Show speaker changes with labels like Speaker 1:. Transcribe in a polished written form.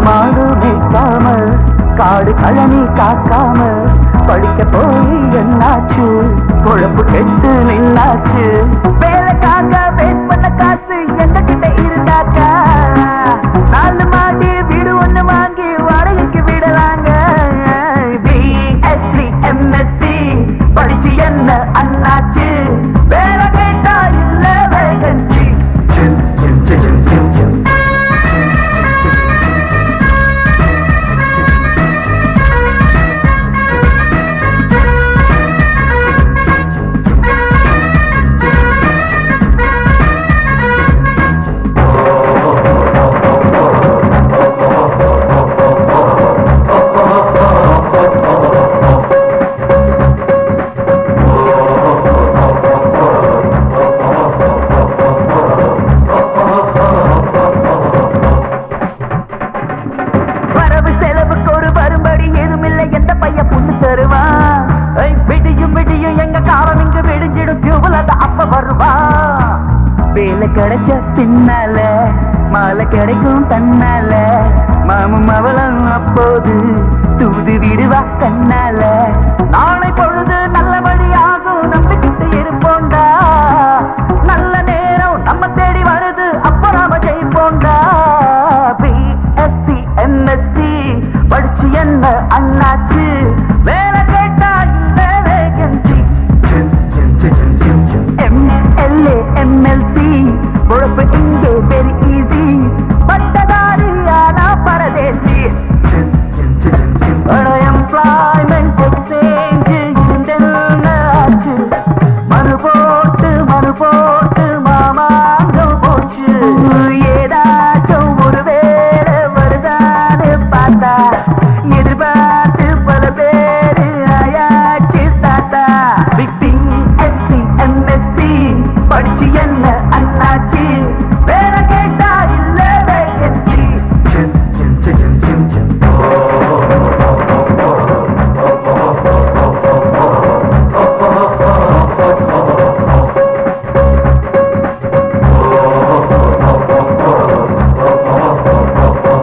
Speaker 1: மாடு மேய்க்காம காடு கழனி காக்காம படிக்க போய் என்னாச்சு பொழப்பு கெட்டு நின்னாச்சு வேலைக்காக வெயிட் பண்ண காசு எங்க கிட்ட இருந்தாக்கா 4 மாடி வீடு ஒண்ணு வாங்கி வாடகைக்கு விடலாங்க BSc MSc படிச்சு என்ன அண்ணாச்சு வேலை கேட்டா இல்ல வேகன்சி வேலை கிடைச்ச பின்னால மாலை கிடைக்கும் தன்னால மாமும் அவளும் அப்போது தூது விடுவா கண்ணால நாளை பொழுது நல்லபடியாகும் நம்பிக்கிட்டு இருப்போண்டா நல்ல நேரம் நம்ம தேடி வருது அப்ப நாம ஜெயிப்போண்டா BSc MSc படிச்சு என்ன அண்ணாச்சு